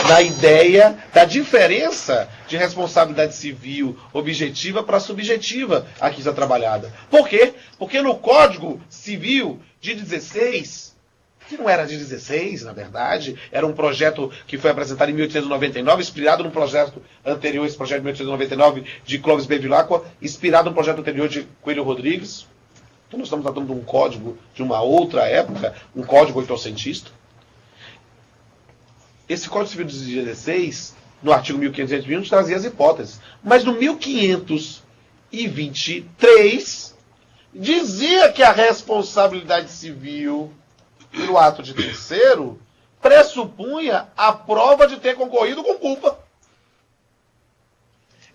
Na ideia da diferença de responsabilidade civil objetiva para subjetiva aqui já trabalhada. Por quê? Porque no Código Civil de 16, que não era de 16, na verdade, era um projeto que foi apresentado em 1899, inspirado num projeto anterior, esse projeto de 1899 de Clóvis Bevilacqua, inspirado num projeto anterior de Coelho Rodrigues. Então nós estamos tratando de um código de uma outra época, um código oitocentista. Esse Código Civil de 16, no artigo 1521, trazia as hipóteses. Mas no 1523, dizia que a responsabilidade civil pelo ato de terceiro pressupunha a prova de ter concorrido com culpa.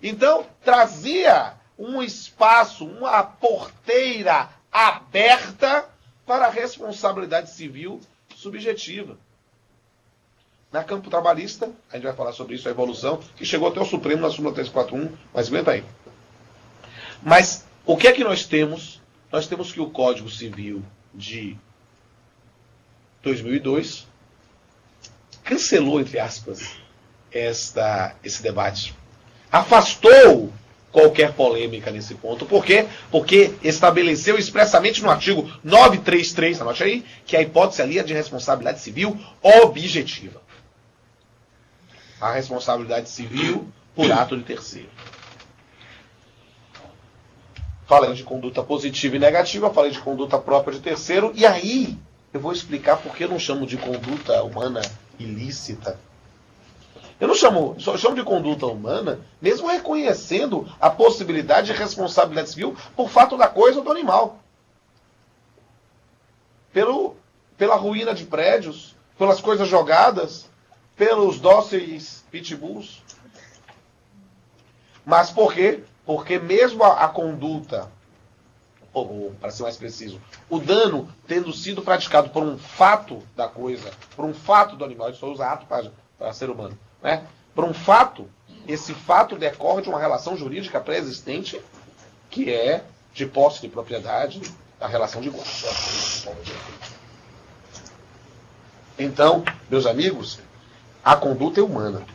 Então, trazia um espaço, uma porteira aberta para a responsabilidade civil subjetiva. Na campo trabalhista, a gente vai falar sobre isso, a evolução, que chegou até o Supremo na súmula 341, mas aguenta aí. Mas o que é que nós temos? Nós temos que o Código Civil de 2002, cancelou, entre aspas, esse debate. Afastou qualquer polêmica nesse ponto. Por quê? Porque estabeleceu expressamente no artigo 933, anote aí, que a hipótese ali é de responsabilidade civil objetiva. A responsabilidade civil por ato de terceiro. Falei de conduta positiva e negativa, falei de conduta própria de terceiro, e aí eu vou explicar por que eu não chamo de conduta humana ilícita. Eu só chamo de conduta humana, mesmo reconhecendo a possibilidade de responsabilidade civil por fato da coisa ou do animal. Pela ruína de prédios, pelas coisas jogadas, pelos dóceis pitbulls. Mas por quê? Porque mesmo a conduta, ou para ser mais preciso, o dano tendo sido praticado por um fato da coisa, por um fato do animal, isso só usa ato para ser humano, né? Por um fato, esse fato decorre de uma relação jurídica pré-existente, que é de posse de propriedade, a relação de guarda. Então, meus amigos, a conduta é humana,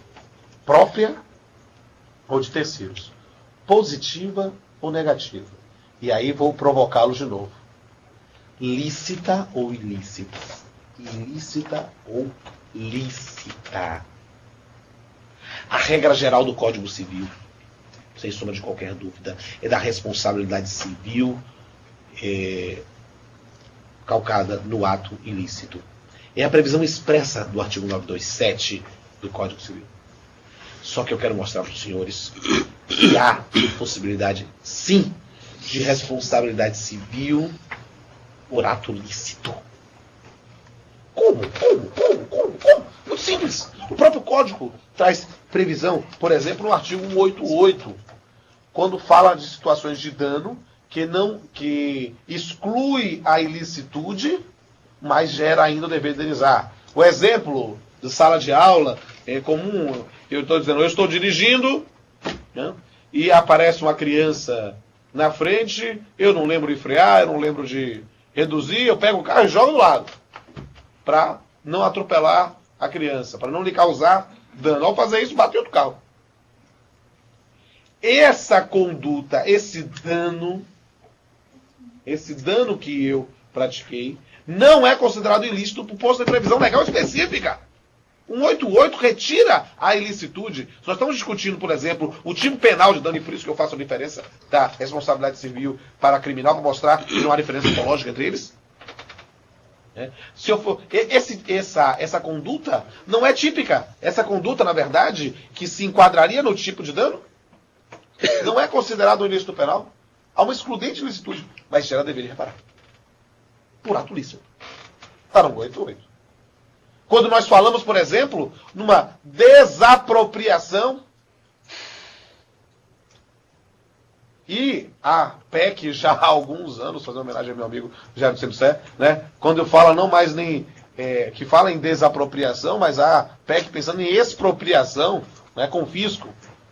própria ou de terceiros, positiva ou negativa. E aí vou provocá-los de novo. Lícita ou ilícita? Ilícita ou lícita? A regra geral do Código Civil, sem sombra de qualquer dúvida, é da responsabilidade civil calcada no ato ilícito. É a previsão expressa do artigo 927 do Código Civil. Só que eu quero mostrar para os senhores que há possibilidade, sim, de responsabilidade civil por ato lícito. Como? Muito simples. O próprio Código traz previsão, por exemplo, no artigo 188, quando fala de situações de dano que exclui a ilicitude, mas gera ainda o dever de indenizar. O exemplo de sala de aula é comum. Eu estou dizendo, eu estou dirigindo, né, e aparece uma criança na frente, eu não lembro de frear, eu não lembro de reduzir, eu pego o carro e jogo do lado, para não atropelar a criança, para não lhe causar dano. Ao fazer isso, bate outro carro. Essa conduta, esse dano que eu pratiquei, não é considerado ilícito por posto de previsão legal específica. 188 retira a ilicitude. Nós estamos discutindo, por exemplo, o tipo penal de dano, e por isso que eu faço a diferença da responsabilidade civil para criminal, para mostrar que não há diferença ontológica entre eles. Se eu for, essa conduta não é típica. Essa conduta, na verdade, que se enquadraria no tipo de dano, não é considerado um ilícito penal. Há uma excludente ilicitude, mas gera dever de reparar. Por ato lícito. Está no 188. Quando nós falamos, por exemplo, numa desapropriação, e a PEC já há alguns anos, fazendo homenagem ao meu amigo Jair Sé, né? Quando eu falo não mais nem que fala em desapropriação, mas a PEC pensando em expropriação, né? Confisco,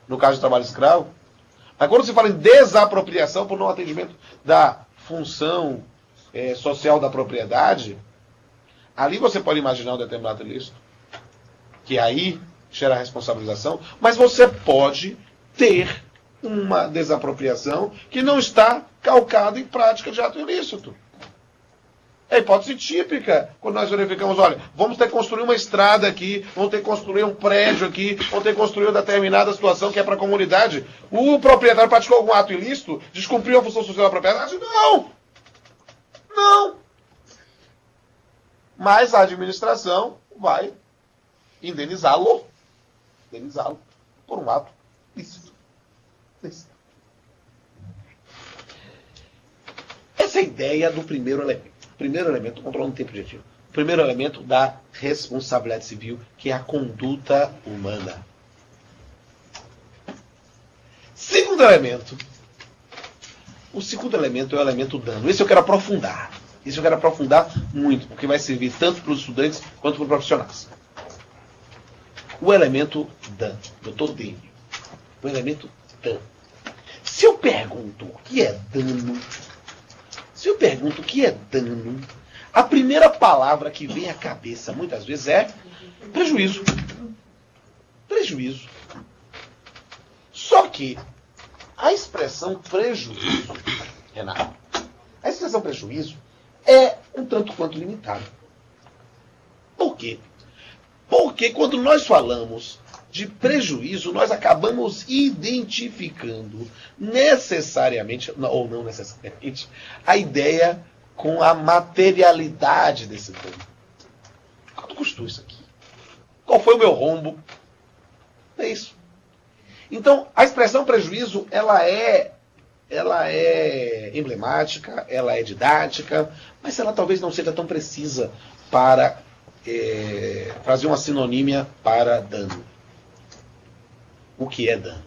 no caso de trabalho escravo. Mas quando se fala em desapropriação por não atendimento da função social da propriedade, ali você pode imaginar um determinado ilícito, que aí gera responsabilização, mas você pode ter uma desapropriação que não está calcada em prática de ato ilícito. É a hipótese típica, quando nós verificamos, olha, vamos ter que construir uma estrada aqui, vamos ter que construir um prédio aqui, vamos ter que construir uma determinada situação que é para a comunidade. O proprietário praticou algum ato ilícito? Descumpriu a função social da propriedade? Não! Mas a administração vai indenizá-lo por um ato lícito. Essa é a ideia do primeiro elemento. Primeiro elemento, controlando o tempo objetivo. Primeiro elemento da responsabilidade civil, que é a conduta humana. Segundo elemento. O segundo elemento é o elemento dano. Esse eu quero aprofundar. Isso eu quero aprofundar muito, porque vai servir tanto para os estudantes quanto para os profissionais. O elemento dano. Doutor D. O elemento dano. Se eu pergunto o que é dano, A primeira palavra que vem à cabeça, muitas vezes, é prejuízo. Prejuízo. Só que a expressão prejuízo, Renato, a expressão prejuízo é um tanto quanto limitada. Por quê? Porque quando nós falamos de prejuízo, nós acabamos identificando necessariamente, ou não necessariamente, a ideia com a materialidade desse dano. Quanto custou isso aqui? Qual foi o meu rombo? É isso. Então, a expressão prejuízo, ela é emblemática, ela é didática, mas ela talvez não seja tão precisa para fazer uma sinonímia para dano. O que é dano?